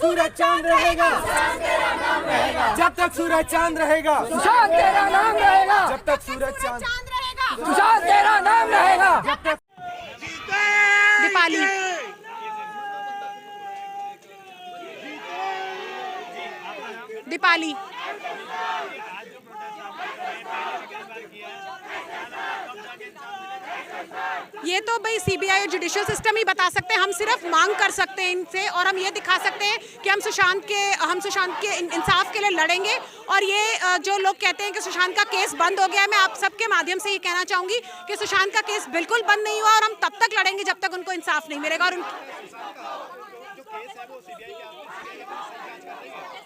सूरज चांद रहेगा, जब तक सूरज चांद रहेगा, सुशांत तेरा नाम रहेगा, जब तक सूरज चांद रहेगा, सुशांत तेरा नाम रहेगा। जब तक दीपाली दीपाली ये तो भाई सीबीआई और जुडिशियल सिस्टम ही बता सकते हैं। हम सिर्फ मांग कर सकते हैं इनसे और हम ये दिखा सकते हैं कि हम सुशांत के इंसाफ के लिए लड़ेंगे। और ये जो लोग कहते हैं कि सुशांत का केस बंद हो गया है, मैं आप सबके माध्यम से ये कहना चाहूँगी कि सुशांत का केस बिल्कुल बंद नहीं हुआ और हम तब तक लड़ेंगे जब तक उनको इंसाफ नहीं मिलेगा। और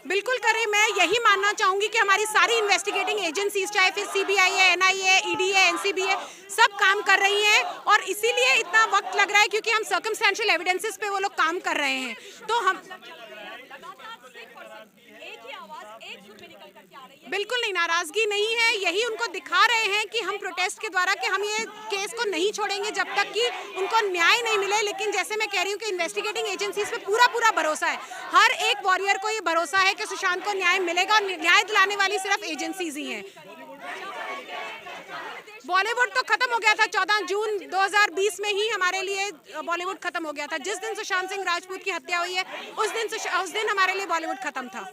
बिल्कुल करें। मैं यही मानना चाहूंगी कि हमारी सारी इन्वेस्टिगेटिंग एजेंसीज, चाहे फिर सीबीआई है, एनआईए, ईडी है, एनसीबी है, सब काम कर रही हैं। और इसीलिए इतना वक्त लग रहा है क्योंकि हम सर्कमस्टेंशियल एविडेंसेस पे वो लोग काम कर रहे हैं। तो हम बिल्कुल नहीं, नाराजगी नहीं है। यही उनको दिखा रहे हैं कि हम प्रोटेस्ट के द्वारा कि हम ये केस को नहीं छोड़ेंगे जब तक कि उनको न्याय नहीं मिले। लेकिन जैसे मैं कह रही हूँ कि इन्वेस्टिगेटिंग एजेंसीज पे पूरा भरोसा है। हर एक वॉरियर को ये भरोसा है कि सुशांत को न्याय मिलेगा और न्याय दिलाने वाली सिर्फ एजेंसीज ही हैं। बॉलीवुड तो खत्म हो गया था 14 जून 2020 में ही हमारे लिए बॉलीवुड खत्म हो गया था। जिस दिन सुशांत सिंह राजपूत की हत्या हुई है उस दिन हमारे लिए बॉलीवुड खत्म था।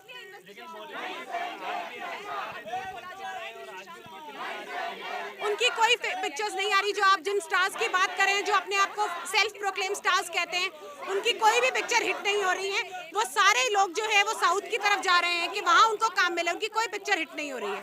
उनकी कोई पिक्चर्स नहीं आ रही। जो आप जिन स्टार्स की बात कर रहे हैं, जो अपने आप को सेल्फ प्रोक्लेम स्टार्स कहते हैं, उनकी कोई भी पिक्चर हिट नहीं हो रही है। वो सारे लोग जो है वो साउथ की तरफ जा रहे हैं कि वहाँ उनको काम मिले। उनकी कोई पिक्चर हिट नहीं हो रही है।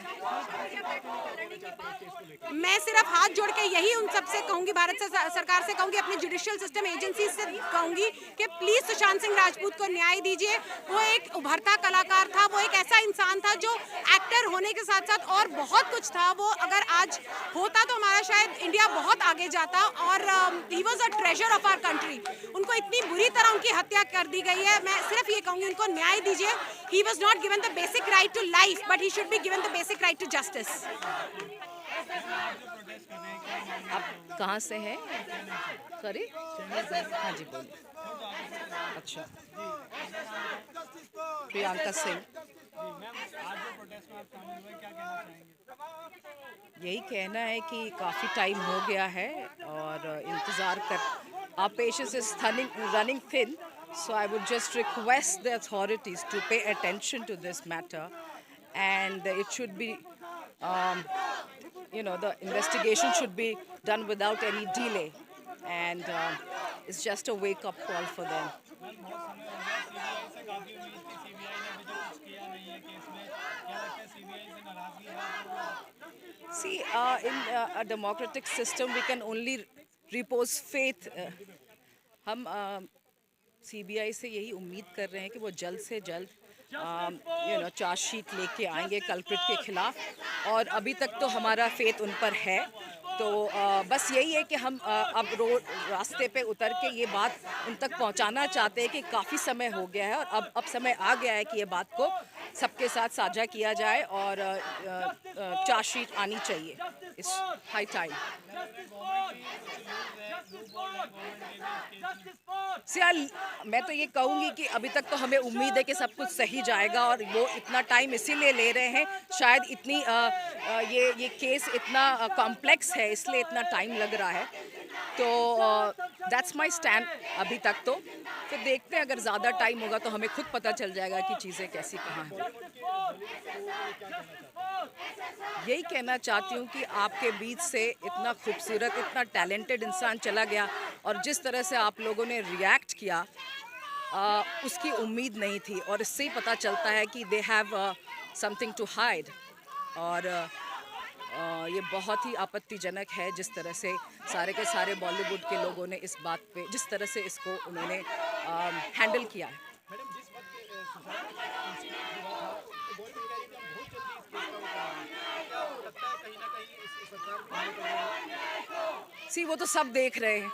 मैं सिर्फ हाथ जोड़ के यही उन सबसे कहूंगी, भारत सरकार से कहूंगी, अपनी जुडिशियल सिस्टम एजेंसी से कहूंगी कि प्लीज सुशांत सिंह राजपूत को न्याय दीजिए। वो एक उभरता कलाकार था, वो एक ऐसा इंसान था जो एक्टर होने के साथ साथ और बहुत कुछ था। वो अगर आज होता तो हमारा शायद इंडिया बहुत आगे जाता। और he was a treasure of our country. उनको इतनी बुरी तरह उनकी हत्या कर दी गई है। मैं सिर्फ ये कहूंगी उनको न्याय दीजिए। He was not given the basic right to life but he should be given the basic right to justice. आप कहाँ से हैं? सॉरी, हाँ जी बोलिए। अच्छा, प्रियंका सिंह। यही कहना है कि काफ़ी टाइम हो गया है और इंतज़ार कर, our patience is running thin, so I would just request the authorities to pay attention to this matter, and it should be the investigation should be done without any delay, and it's just a wake-up call for them. See, in a democratic system, we can only repose faith. हम CBI से यही उम्मीद कर रहे हैं कि वो जल्द से जल्द चार्जशीट लेके आएंगे कल्प्रिट के खिलाफ, और अभी तक तो हमारा फेथ उन पर है। तो बस यही है कि हम अब रास्ते पे उतर के ये बात उन तक पहुंचाना चाहते हैं कि काफ़ी समय हो गया है और अब समय आ गया है कि ये बात को सबके साथ साझा किया जाए और चार्जशीट आनी चाहिए। It's high time. मैं तो ये कहूँगी कि अभी तक तो हमें उम्मीद है कि सब कुछ सही जाएगा, और वो इतना टाइम इसीलिए ले रहे हैं, शायद इतनी ये केस इतना कॉम्प्लेक्स है इसलिए इतना टाइम लग रहा है। तो दैट्स माय स्टैंड अभी तक। तो फिर देखते हैं, अगर ज़्यादा टाइम होगा तो हमें खुद पता चल जाएगा कि चीज़ें कैसी कहाँ हैं। यही कहना चाहती हूँ कि आपके बीच से इतना खूबसूरत, इतना टैलेंटेड इंसान चला गया, और जिस तरह से आप लोगों ने रिएक्ट किया उसकी उम्मीद नहीं थी, और इससे ही पता चलता है कि they have something to hide. और ये बहुत ही आपत्तिजनक है जिस तरह से सारे के सारे बॉलीवुड के लोगों ने इस बात पे, जिस तरह से इसको उन्होंने हैंडल किया है। वो तो सब देख रहे हैं,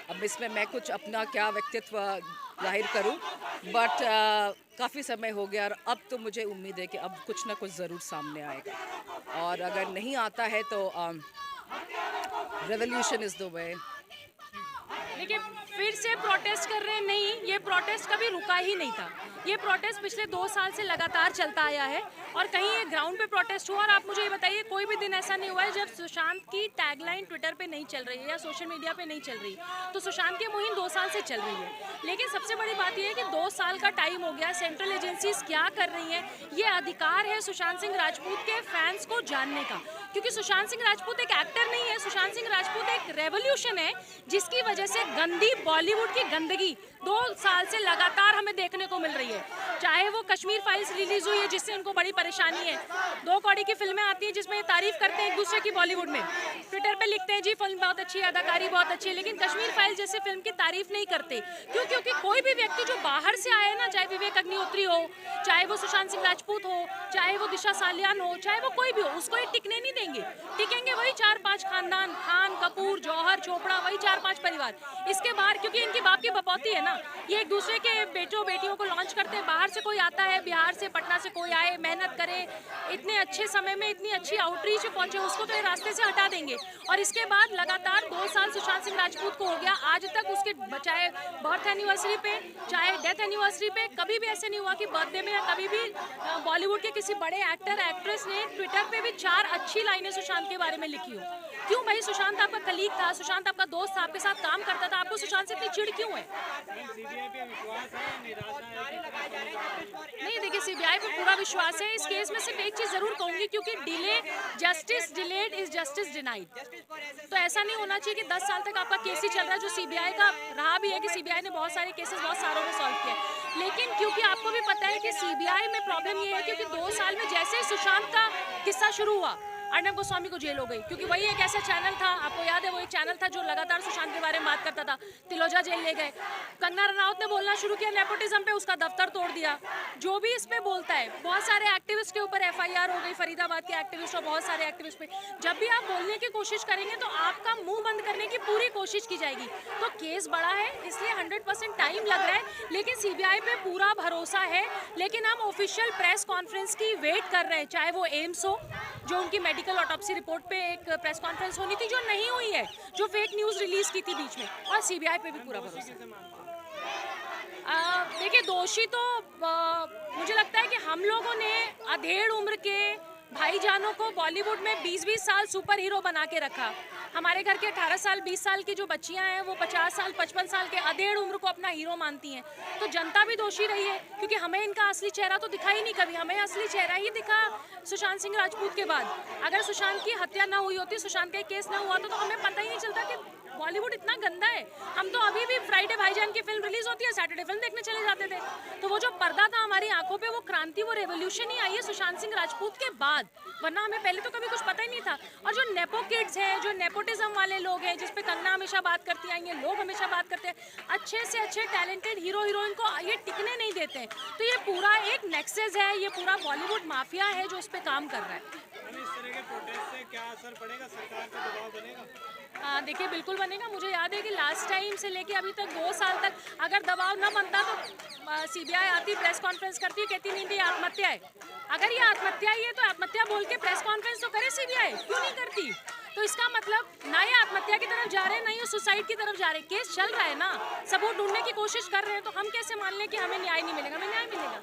अब इसमें मैं कुछ अपना क्या व्यक्तित्व जाहिर करूं, बट काफ़ी समय हो गया और अब तो मुझे उम्मीद है कि अब कुछ ना कुछ ज़रूर सामने आएगा, और अगर नहीं आता है तो रेवोल्यूशन इज़ द वे। देखिए फिर से प्रोटेस्ट कर रहे हैं, नहीं, ये प्रोटेस्ट कभी रुका ही नहीं था। ये प्रोटेस्ट पिछले 2 साल से लगातार चलता आया है और कहीं ये ग्राउंड पे प्रोटेस्ट हुआ। और आप मुझे ये बताइए, कोई भी दिन ऐसा नहीं हुआ है जब सुशांत की टैगलाइन ट्विटर पे नहीं चल रही है या सोशल मीडिया पे नहीं चल रही। तो सुशांत की मुहिम 2 साल से चल रही है, लेकिन सबसे बड़ी बात यह है कि 2 साल का टाइम हो गया, सेंट्रल एजेंसीज क्या कर रही हैं, ये अधिकार है सुशांत सिंह राजपूत के फैंस को जानने का। क्योंकि सुशांत सिंह राजपूत एक एक्टर नहीं है, सुशांत सिंह राजपूत एक रेवोल्यूशन है, जिसकी वजह से गंदी बॉलीवुड की गंदगी 2 साल से लगातार हमें देखने को मिल रही है। चाहे वो कश्मीर फाइल्स रिलीज हुई है जिससे उनको बड़ी परेशानी है, 2 कौड़ी की फिल्में आती हैं जिसमें तारीफ करते हैं एक दूसरे की बॉलीवुड में, ट्विटर पे लिखते हैं जी फिल्म बहुत अच्छी है, अदाकारी बहुत अच्छी है, लेकिन कश्मीर फाइल्स जैसे फिल्म की तारीफ नहीं करते। क्यों? क्योंकि कोई भी व्यक्ति जो बाहर से आए ना, चाहे विवेक अग्निहोत्री हो, चाहे वो सुशांत सिंह राजपूत हो, चाहे वो दिशा सालियान हो, चाहे वो कोई भी हो, उसको ये टिकने नहीं देंगे। टिकेंगे वही 4-5 खानदान, खान, कपूर, जौहर, चोपड़ा, वही 4-5 परिवार। इसके बाहर क्योंकि इनकी बाप की बपौती है ना, ये एक दूसरे के बेटों बेटियों को लॉन्च करते हैं। बाहर से कोई आता है, बिहार से, पटना से कोई आए, मेहनत करे, इतने अच्छे समय में इतनी अच्छी आउटरीच पहुंचे, उसको तो ये रास्ते से हटा देंगे। और इसके बाद लगातार 2 साल सुशांत सिंह राजपूत को हो गया, आज तक उसके चाहे बर्थ एनिवर्सरी पे, चाहे डेथ एनिवर्सरी पे, कभी भी ऐसे नहीं हुआ कि बर्थडे में या कभी भी बॉलीवुड के किसी बड़े एक्टर एक्ट्रेस ने ट्विटर पे भी 4 अच्छी लाइनें सुशांत के बारे में लिखी हो। क्यों भाई? सुशांत आपका कलीग था, सुशांत आपका दोस्त था, आपके साथ काम करता था, आपको सुशांत से इतनी चिढ़ क्यों है? नहीं, देखिए सीबीआई पे पूरा विश्वास है। इस केस में सिर्फ एक चीज जरूर कहूंगी, क्योंकि delay, justice delayed is justice denied. तो ऐसा नहीं होना चाहिए कि 10 साल तक आपका केस ही चल रहा है, जो सीबीआई का रहा भी है कि सीबीआई ने बहुत सारे केसेस बहुत सारों में सॉल्व किया, लेकिन क्योंकि आपको भी पता है कि सीबीआई में प्रॉब्लम ये है क्योंकि 2 साल में जैसे ही सुशांत का किस्सा शुरू हुआ, अर्नब गोस्वामी को जेल हो गई, क्योंकि वही एक ऐसा चैनल था, आपको याद है, वो एक चैनल था जो लगातार सुशांत के बारे में बात करता था। तिलोजा जेल ले गए, कंगना रनौत ने बोलना शुरू किया नेपोटिज्म पे, उसका दफ्तर तोड़ दिया। जो भी इस पे बोलता है, बहुत सारे एक्टिविस्ट के ऊपर एफआईआर हो गई, फरीदाबाद के एक्टिविस्ट और बहुत सारे एक्टिविस्ट पे। जब भी आप बोलने की कोशिश करेंगे तो आपका मुंह बंद करने की पूरी कोशिश की जाएगी। तो केस बड़ा है, इसलिए 100% टाइम लग रहा है, लेकिन सीबीआई पे पूरा भरोसा है। लेकिन हम ऑफिशियल प्रेस कॉन्फ्रेंस की वेट कर रहे हैं, चाहे वो एम्स हो, जो उनकी मेडिकल ऑटोप्सी रिपोर्ट पे एक प्रेस कॉन्फ्रेंस होनी थी जो नहीं हुई है, जो फेक न्यूज़ रिलीज की थी बीच में, और सीबीआई पे भी पूरा भरोसा। देखिए दोषी तो मुझे लगता है कि हम लोगों ने अधेड़ उम्र के भाईजानों को बॉलीवुड में 20-20 साल सुपर हीरो बना के रखा। हमारे घर के 18 साल 20 साल की जो बच्चियां हैं वो 50 साल 55 साल के अधेड़ उम्र को अपना हीरो मानती हैं। तो जनता भी दोषी रही है, क्योंकि हमें इनका असली चेहरा तो दिखा ही नहीं कभी। हमें असली चेहरा ही दिखा सुशांत सिंह राजपूत के बाद। अगर सुशांत की हत्या ना हुई होती, सुशांत का केस ना हुआ तो हमें पता ही नहीं चलता कि बॉलीवुड इतना गंदा है। हम तो अभी भी फ्राइडे भाईजान की फिल्म रिलीज होती है, सैटरडे फिल्म देखने चले जाते थे। तो वो जो पर्दा था हमारी आंखों पे, वो क्रांति, वो रेवोल्यूशन ही आई है सुशांत सिंह राजपूत के बाद, वरना हमें पहले तो कभी कुछ पता ही नहीं था। और जो नेपो किड्स हैं, जो नेपोटिज्म वाले लोग हैं, जिस पे कंगना हमेशा बात करती आई हैं, लोग हमेशा बात करते हैं, अच्छे से अच्छे टैलेंटेड हीरो हीरोइन को ये टिकने नहीं देते हैं। तो ये पूरा एक नेक्सस है, ये पूरा बॉलीवुड माफिया है जो उस पर काम कर रहा है। इस तरह के प्रोटेस्ट से क्या असर पड़ेगा, सरकार का दबाव बनेगा? देखिए बिल्कुल बनेगा। मुझे याद है कि लास्ट टाइम से लेके अभी तक 2 साल तक अगर दबाव न बनता तो सीबीआई आती, प्रेस कॉन्फ्रेंस करती, कहती नहीं थी आत्महत्या है। अगर ये आत्महत्या ही है तो आत्महत्या बोल के प्रेस कॉन्फ्रेंस तो करे सीबीआई, क्यों नहीं करती? तो इसका मतलब ना ये आत्महत्या की तरफ जा रहे हैं, ना ये सुसाइड की तरफ जा रहे हैं। केस चल रहा है ना, सबूत ढूंढने की कोशिश कर रहे हैं, तो हम कैसे मान लें कि हमें न्याय नहीं मिलेगा? हमें न्याय मिलेगा।